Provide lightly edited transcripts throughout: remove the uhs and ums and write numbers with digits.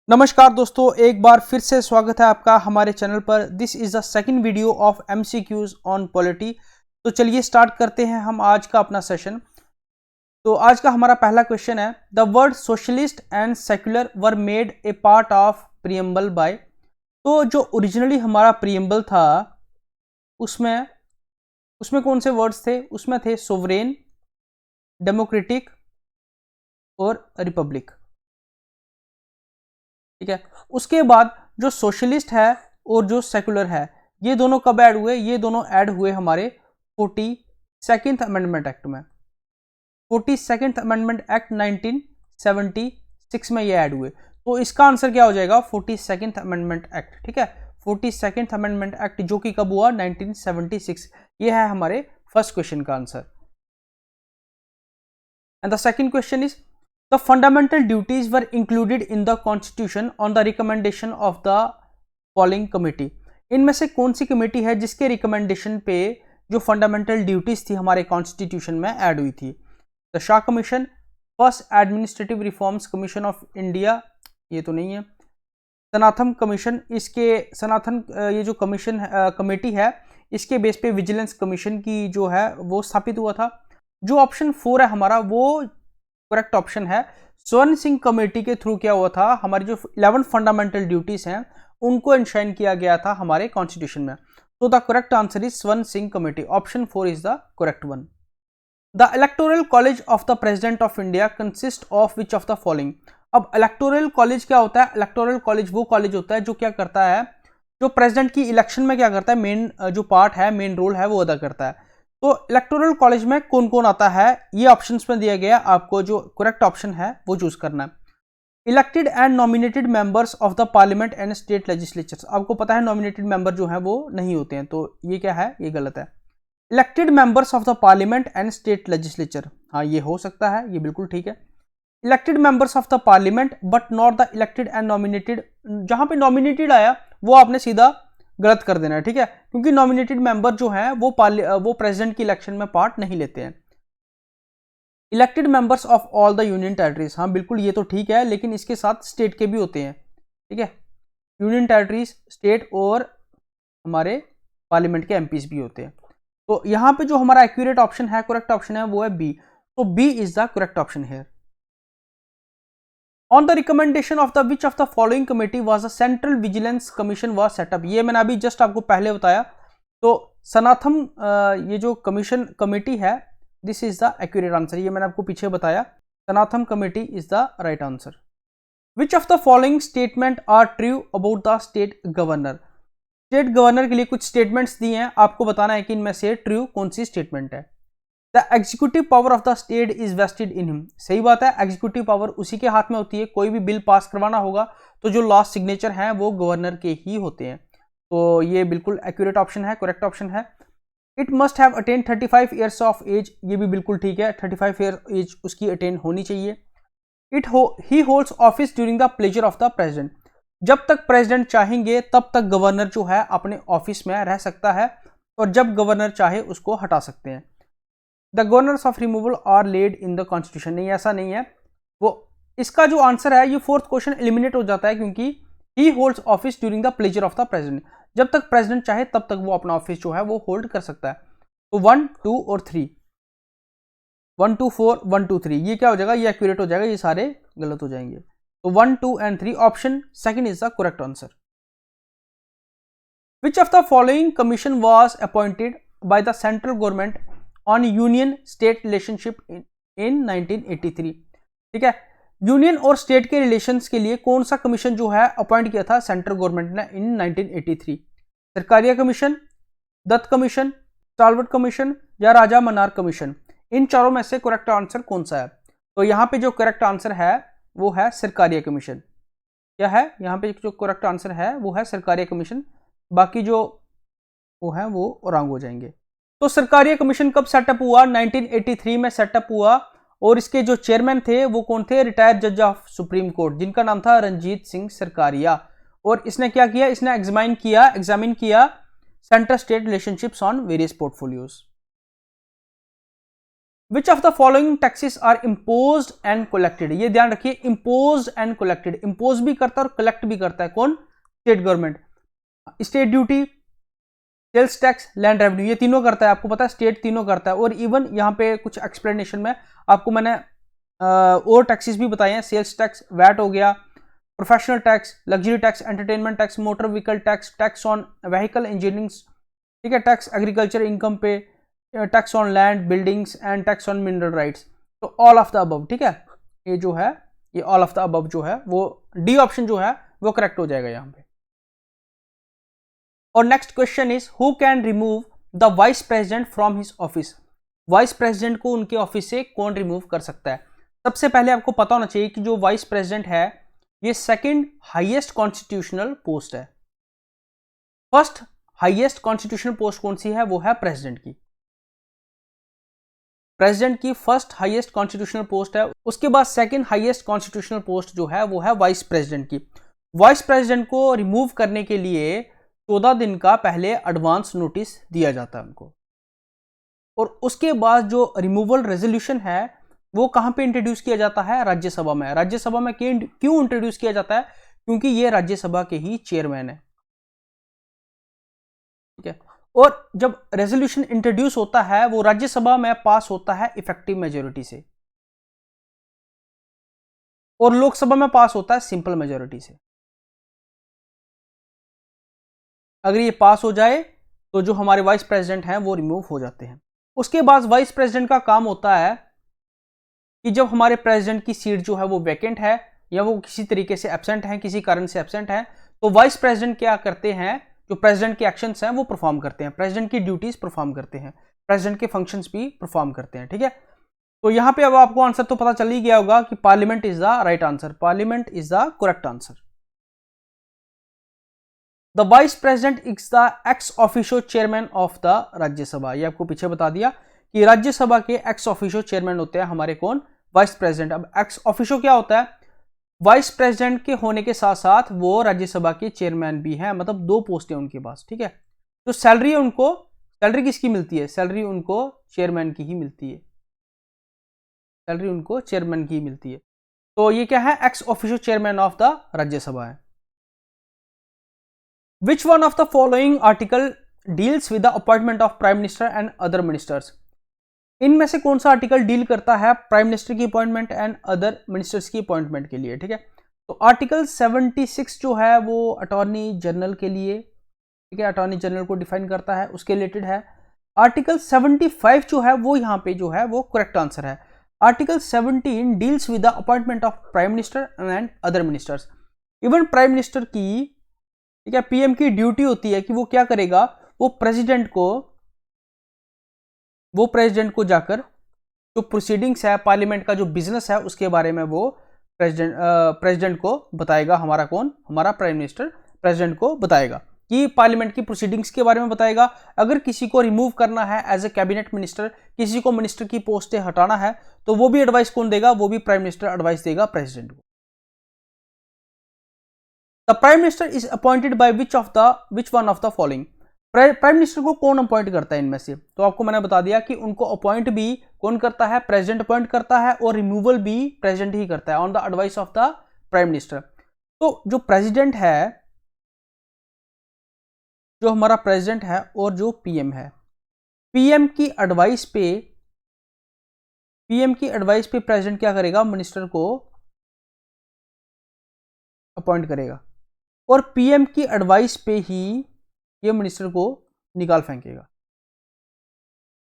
नमस्कार दोस्तों, एक बार फिर से स्वागत है आपका हमारे चैनल पर। This is the second video of MCQs on polity. तो चलिए स्टार्ट करते हैं हम आज का अपना सेशन। तो आज का हमारा पहला क्वेश्चन है, the word socialist and secular were made a part of preamble by. तो जो ओरिजिनली हमारा प्रियम्बल था उसमें उसमें कौन से वर्ड्स थे? उसमें थे सोवरेन, डेमोक्रेटिक और रिपब्लिक। ठीक है, उसके बाद जो सोशलिस्ट है और जो सेकुलर है, ये दोनों कब ऐड हुए? ये दोनों ऐड हुए हमारे 42nd अमेंडमेंट एक्ट में। 42nd अमेंडमेंट एक्ट 1976 में ये ऐड हुए। तो इसका आंसर क्या हो जाएगा? 42nd amendment act. ठीक है, 42nd अमेंडमेंट एक्ट जो कि कब हुआ? 1976। ये है हमारे फर्स्ट क्वेश्चन का answer. And the second question is, the fundamental duties were included in the constitution on the recommendation of the following committee। इनमें से कौन सी कमेटी है जिसके रिकमेंडेशन पे जो फंडामेंटल ड्यूटीज थी हमारे कॉन्स्टिट्यूशन में ऐड हुई थी? The Shah commission, first administrative reforms commission of India, ये तो नहीं है। सनातन कमीशन, इसके सनातन ये जो कमीशन कमेटी है इसके बेस पे विजिलेंस कमीशन की जो है वो स्थापित हुआ था। जो ऑप्शन 4 है हमारा वो करेक्ट ऑप्शन है। स्वर्ण सिंह कमेटी के थ्रू क्या हुआ था? हमारी जो 11 फंडामेंटल ड्यूटीज हैं उनको इंशाइन किया गया था हमारे कॉन्स्टिट्यूशन में। तो द करेक्ट आंसर इज स्वर्ण Singh committee. Option 4 is the correct one. The electoral college of the president of India consist of which of the following. अब इलेक्टोरल कॉलेज क्या होता है? इलेक्टोरल कॉलेज वो कॉलेज होता है जो क्या करता है, जो प्रेसिडेंट की इलेक्शन में क्या करता है, मेन जो पार्ट है, मेन रोल है वो अदा करता है। तो इलेक्टोरल कॉलेज में कौन कौन आता है ये ऑप्शंस में दिया गया, आपको जो करेक्ट ऑप्शन है वो चूज करना है। Elected and nominated members of the parliament and state legislatures. आपको पता है नॉमिनेटेड मेंबर जो है वो नहीं होते हैं, तो ये क्या है? ये गलत है। Elected members of the parliament and state legislature, हाँ ये हो सकता है, ये बिल्कुल ठीक है। Elected members of the parliament but not the elected and nominated, जहां पे नॉमिनेटेड आया वो आपने सीधा गलत कर देना है। ठीक है, क्योंकि नॉमिनेटेड मेंबर जो है वो प्रेसिडेंट की इलेक्शन में पार्ट नहीं लेते हैं। Elected members of all the union territories, हाँ बिल्कुल ये तो ठीक है, लेकिन इसके साथ स्टेट के भी होते हैं। ठीक है, यूनियन टेरिटरीज, स्टेट और हमारे पार्लियामेंट के एमपीज भी होते हैं। तो यहां पे जो हमारा एक्यूरेट ऑप्शन है, करेक्ट ऑप्शन है वो है बी। तो B is the correct option है। On the recommendation of the which of the following committee was a central vigilance commission was set up। ये मैंने अभी जस्ट आपको पहले बताया। तो सनातन ये जो कमीशन कमेटी है, this is the accurate answer. ये मैंने आपको पीछे बताया, Santhanam committee is the right answer. Which of the following statement are true about the state governor. State governor के लिए कुछ स्टेटमेंट्स दिए हैं, आपको बताना है कि इनमें से ट्रू कौन सी स्टेटमेंट है। The executive power of the state is vested in him. सही बात है, एग्जीक्यूटिव पावर उसी के हाथ में होती है। कोई भी बिल पास करवाना होगा तो जो लास्ट सिग्नेचर हैं वो गवर्नर के ही होते हैं। तो ये बिल्कुल एक्यूरेट ऑप्शन है, करेक्ट ऑप्शन है। It must have attain 35 years of age, ये भी बिल्कुल ठीक है, 35 ईयर एज उसकी अटेन होनी चाहिए। ही holds office during the pleasure of the president. जब तक प्रेसिडेंट चाहेंगे तब तक गवर्नर जो है अपने ऑफिस में रह सकता है, और जब गवर्नर चाहे उसको हटा सकते हैं। The governors of removal are laid in the constitution, नहीं ऐसा नहीं है। वो इसका जो आंसर है, ये फोर्थ क्वेश्चन एलिमिनेट हो जाता है, क्योंकि ही holds office during the pleasure of the president. जब तक प्रेसिडेंट चाहे तब तक वो अपना ऑफिस जो है वो होल्ड कर सकता है। तो 1, 2 और 3, 1, 2, 4, 1, 2, 3 ये क्या हो जाएगा? ये एक्यूरेट हो जाएगा, ये सारे गलत हो जाएंगे। तो 1, 2 and 3 option second is the correct answer. Which of the following commission was appointed by the central government on union state relationship in 1983। ठीक है, यूनियन और स्टेट के रिलेशंस के लिए कौन सा कमीशन जो है अपॉइंट किया था सेंट्रल गवर्नमेंट ने in 1983? Sarkaria commission, Dutt commission, stalwart commission या राजा मन्नार कमीशन। इन चारों में से करेक्ट आंसर कौन सा है? तो यहां पे जो करेक्ट आंसर है वो है सरकारिया कमीशन। क्या है यहां पे जो करेक्ट आंसर है वो है सरकारिया कमीशन, बाकी जो वो है वो औरंग हो जाएंगे। तो सरकारिया कमीशन कब सेटअप हुआ? 1983 में सेटअप हुआ, और इसके जो चेयरमैन थे वो कौन थे? रिटायर्ड जज ऑफ सुप्रीम कोर्ट, जिनका नाम था रंजीत सिंह सरकारिया। और इसने क्या किया? इसने एग्जामिन किया centre state relationships on various portfolios. Which of the following taxes are imposed and collected, ये ध्यान रखिए, इम्पोज्ड एंड कलेक्टेड, इम्पोज भी करता है और कलेक्ट भी करता है कौन, state government. State duty, sales tax, land revenue, ये तीनों करता है, आपको पता है स्टेट तीनों करता है। और इवन यहाँ पे कुछ एक्सप्लेनेशन में आपको मैंने और टैक्सेस भी बताए हैं, सेल्स टैक्स, वैट हो गया, professional tax, luxury tax, entertainment tax, motor vehicle tax, tax on vehicle engineering, ठीक है, टैक्स एग्रीकल्चर इनकम पे, tax on land buildings and tax on mineral rights. तो ऑल ऑफ द अबव, ठीक है, ये जो है, ये ऑल ऑफ द अबव जो है वो डी ऑप्शन जो है वो करेक्ट हो जाएगा यहाँ पे। और next question is who can remove the vice president from his office, vice president को उनके ऑफिस से कौन रिमूव कर सकता है। सबसे पहले आपको पता होना चाहिए कि जो वाइस प्रेसिडेंट है ये सेकंड हाईएस्ट कॉन्स्टिट्यूशनल पोस्ट है। फर्स्ट हाईएस्ट कॉन्स्टिट्यूशनल पोस्ट कौन सी है, वो है प्रेसिडेंट की, प्रेसिडेंट की फर्स्ट हाईएस्ट कॉन्स्टिट्यूशनल पोस्ट है। उसके बाद सेकंड हाईएस्ट कॉन्स्टिट्यूशनल पोस्ट जो है वो है वाइस प्रेसिडेंट की। वाइस प्रेसिडेंट को रिमूव करने के लिए 14 दिन का पहले एडवांस नोटिस दिया जाता है उनको, और उसके बाद जो रिमूवल रेजोल्यूशन है वो कहां पे इंट्रोड्यूस किया जाता है, राज्यसभा में। राज्यसभा में क्यों इंट्रोड्यूस किया जाता है, क्योंकि ये राज्यसभा के ही चेयरमैन है, ठीक है। और जब रेजोल्यूशन इंट्रोड्यूस होता है वो राज्यसभा में पास होता है इफेक्टिव मेजोरिटी से, और लोकसभा में पास होता है सिंपल मेजोरिटी से। अगर ये पास हो जाए तो जो हमारे वाइस प्रेसिडेंट हैं वो रिमूव हो जाते हैं। उसके बाद वाइस प्रेसिडेंट का काम होता है कि जब हमारे प्रेसिडेंट की सीट जो है वो वैकेंट है या वो किसी तरीके से एब्सेंट है, किसी कारण से एब्सेंट है, तो वाइस प्रेसिडेंट क्या करते हैं, जो प्रेसिडेंट के एक्शंस हैं वो परफॉर्म करते हैं, प्रेसिडेंट की ड्यूटीज परफॉर्म करते हैं, प्रेसिडेंट के फंक्शंस भी परफॉर्म करते हैं, ठीक है। तो यहां पे अब आपको आंसर तो पता चल ही गया होगा कि parliament is the right answer, parliament is the correct answer. The vice president is the x officio chairman of the Rajya Sabha, ये आपको पीछे बता दिया कि राज्यसभा के एक्स ऑफिशियो चेयरमैन होते हैं हमारे कौन, वाइस प्रेसिडेंट। अब एक्स ऑफिशियो क्या होता है, वाइस प्रेसिडेंट के होने के साथ साथ वो राज्यसभा के चेयरमैन भी हैं, मतलब दो पोस्ट है उनके पास, ठीक है। तो सैलरी उनको, सैलरी किसकी मिलती है, सैलरी उनको चेयरमैन की ही मिलती है, सैलरी उनको चेयरमैन की ही मिलती है। तो ये क्या है, ex officio chairman of the Rajya Sabha है। Which one of the following article deals with the appointment of prime minister and other ministers, इनमें से कौन सा आर्टिकल डील करता है प्राइम मिनिस्टर की अपॉइंटमेंट एंड अदर मिनिस्टर्स की अपॉइंटमेंट के लिए, ठीक है। तो आर्टिकल 76 जो है वो अटॉर्नी जनरल के लिए, ठीक है, अटॉर्नी जनरल को डिफाइन करता है, उसके रिलेटेड है। आर्टिकल 75 जो है वो यहाँ पे जो है वो करेक्ट आंसर है। Article 17 deals with the appointment of prime minister and other ministers. Even prime minister की, ठीक है, पीएम की ड्यूटी होती है कि वो क्या करेगा, वो प्रेसिडेंट जाकर जो प्रोसीडिंग्स है, पार्लियामेंट का जो बिजनेस है उसके बारे में वो प्रेसिडेंट को बताएगा। हमारा कौन, हमारा प्राइम मिनिस्टर प्रेसिडेंट को बताएगा कि पार्लियामेंट की प्रोसीडिंग्स के बारे में बताएगा। अगर किसी को रिमूव करना है एज ए कैबिनेट मिनिस्टर, किसी को मिनिस्टर की पोस्ट से हटाना है, तो वो भी एडवाइस कौन देगा, वो भी प्राइम मिनिस्टर एडवाइस देगा प्रेसिडेंट को। The prime minister is appointed by which one of the following, prime minister को कौन अपॉइंट करता है इनमें से, तो आपको मैंने बता दिया कि उनको अपॉइंट भी कौन करता है, प्रेसिडेंट अपॉइंट करता है, और रिमूवल भी प्रेसिडेंट ही करता है on the advice of the prime minister. तो जो प्रेसिडेंट है, जो हमारा प्रेसिडेंट है और जो पीएम है, पीएम की एडवाइस पे प्रेसिडेंट क्या करेगा, मिनिस्टर को अपॉइंट करेगा, और पीएम की एडवाइस पे ही ये मिनिस्टर को निकाल फेंकेगा।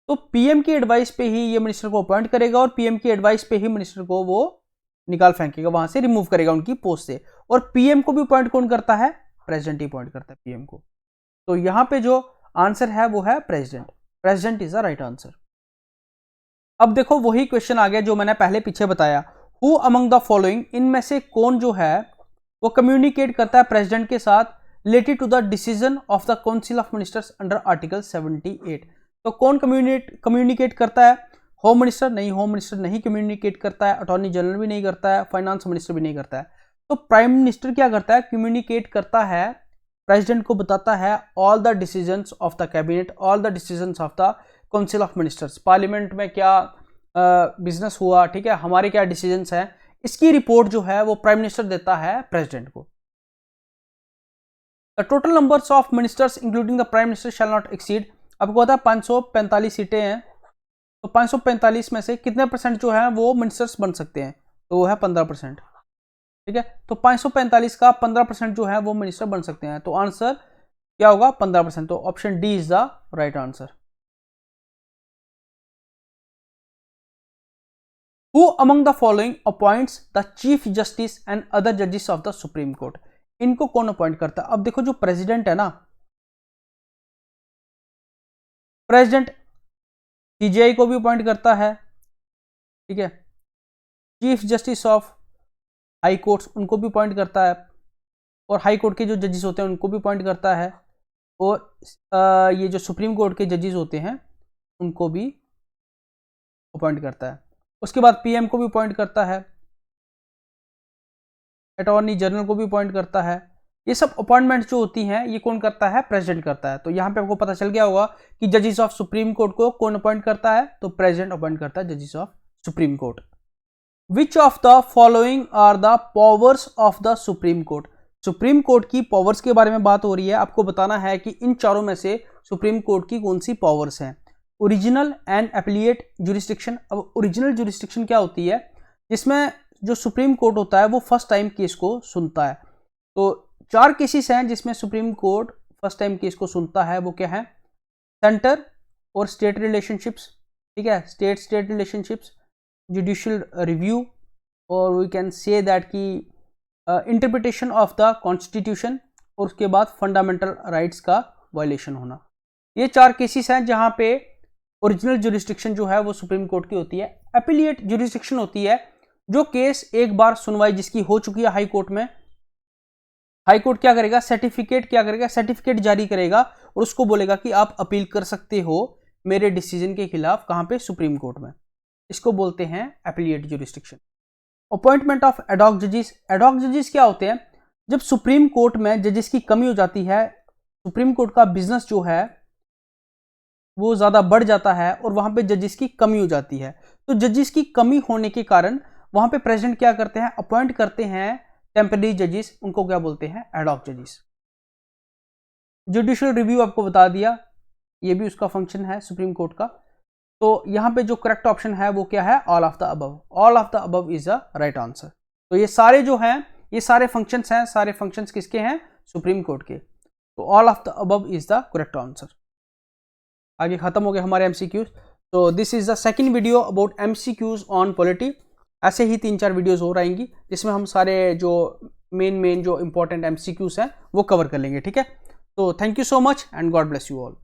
तो पीएम की एडवाइस पे ही ये मिनिस्टर को अपॉइंट करेगा और पीएम की एडवाइस पे ही मिनिस्टर को वो निकाल फेंकेगा, वहां से रिमूव करेगा उनकी पोस्ट से। और पीएम को भी अपॉइंट कौन करता है, प्रेसिडेंट ही अपॉइंट करता है पीएम को। तो यहां पे जो आंसर है वो है president, president is the right answer. अब देखो वही क्वेश्चन आ गया जो मैंने पहले पीछे बताया, हु अमंग द फॉलोइंग, इनमें से कौन जो है वो कम्युनिकेट करता है प्रेसिडेंट के साथ related to the decision of the council of ministers under article 78। तो कौन कम्युनिकेट करता है, होम मिनिस्टर नहीं, होम मिनिस्टर नहीं कम्युनिकेट करता है, अटॉर्नी जनरल भी नहीं करता है, फाइनेंस मिनिस्टर भी नहीं करता है। तो प्राइम मिनिस्टर क्या करता है, कम्युनिकेट करता है, प्रेसिडेंट को बताता है all the decisions of the cabinet, all the decisions of the council of ministers. Parliament में क्या बिजनेस हुआ, ठीक है, हमारे क्या डिसीजंस हैं, इसकी रिपोर्ट जो है वो प्राइम मिनिस्टर देता है प्रेसिडेंट को। The total numbers of ministers including the prime minister shall not exceed, आपको पता है 545 सीटें हैं, तो 545 में से कितने परसेंट जो है वो मिनिस्टर्स बन सकते हैं, तो वो है 15%, ठीक है। तो 545 का 15% जो है वो मिनिस्टर बन सकते हैं, तो आंसर क्या होगा 15%, तो option D is the right answer. Who among the following appoints the Chief Justice and other judges of the Supreme Court? इनको कौन अपॉइंट करता है? अब देखो जो प्रेसिडेंट है ना, प्रेसिडेंट सीजीआई को भी अपॉइंट करता है, ठीक है, chief justice of high courts उनको भी अपॉइंट करता है, और हाई कोर्ट के जो जजेस होते हैं उनको भी अपॉइंट करता है, और ये जो सुप्रीम कोर्ट के जजेस होते हैं उनको भी अपॉइंट करता है। उसके बाद पीएम को भी अपॉइंट करता है, अटॉर्नी जनरल को भी अपॉइंट करता है। ये सब अपॉइंटमेंट जो होती हैं ये कौन करता है? प्रेसिडेंट करता है। तो यहाँ पे आपको पता चल गया होगा कि जजेस ऑफ सुप्रीम कोर्ट को कौन अपॉइंट करता है, तो प्रेसिडेंट अपॉइंट करता है जजेस of supreme court. Which of the following are the powers of the supreme court? Supreme court की पावर्स के बारे में बात हो रही है, आपको बताना है कि इन चारों में से सुप्रीम कोर्ट की कौन सी पावर्स हैं। Original and appellate jurisdiction. अब ओरिजिनल जुरिस्डिक्शन क्या होती है? जिसमें जो सुप्रीम कोर्ट होता है वो फर्स्ट टाइम केस को सुनता है। तो 4 केसेस हैं जिसमें supreme court first time case को सुनता है, वो क्या है? सेंटर और स्टेट रिलेशनशिप्स, ठीक है, स्टेट रिलेशनशिप्स, जुडिशियल रिव्यू, और वी कैन से दैट की इंटरप्रिटेशन ऑफ द कॉन्स्टिट्यूशन, और उसके बाद फंडामेंटल राइट्स का वायलेशन होना। ये 4 केसेस हैं जहां पे ओरिजिनल जुरिस्डिक्शन जो है वो सुप्रीम कोर्ट की होती है। एपिलिएट जुरिस्डिक्शन होती है जो केस एक बार सुनवाई जिसकी हो चुकी है हाई कोर्ट में, हाई कोर्ट क्या करेगा? सर्टिफिकेट जारी करेगा और उसको बोलेगा कि आप अपील कर सकते हो मेरे डिसीजन के खिलाफ, कहां पे? सुप्रीम कोर्ट में। इसको बोलते हैं appellate jurisdiction. Appointment of ad hoc जजेस। एडॉक जजेस क्या होते हैं? जब सुप्रीम कोर्ट में जजेस की कमी हो जाती है, सुप्रीम कोर्ट का बिजनेस जो है वो ज्यादा बढ़ जाता है और वहां पे जजेस की कमी हो जाती है, तो जजेस की कमी होने के कारण वहां पे प्रेसिडेंट क्या करते हैं? अपॉइंट करते हैं टेम्पररी जजेस, उनको क्या बोलते हैं? एडॉक जजेस। जुडिशियल रिव्यू आपको बता दिया, ये भी उसका फंक्शन है सुप्रीम कोर्ट का। तो यहां पे जो करेक्ट ऑप्शन है वो क्या है? All of the above. All of the above is the right answer. तो ये सारे जो हैं ये सारे फंक्शंस हैं, सारे फंक्शंस किसके हैं? सुप्रीम कोर्ट के। तो all of the above is the correct answer. आगे खत्म हो गए हमारे एमसीक्यूज। तो this is the second video about MCQs on polity. ऐसे ही 3-4 वीडियोस और आएंगी जिसमें हम सारे जो मेन जो इंपॉर्टेंट एमसीक्यूज हैं वो कवर कर लेंगे, ठीक है। तो thank you so much and God bless you all.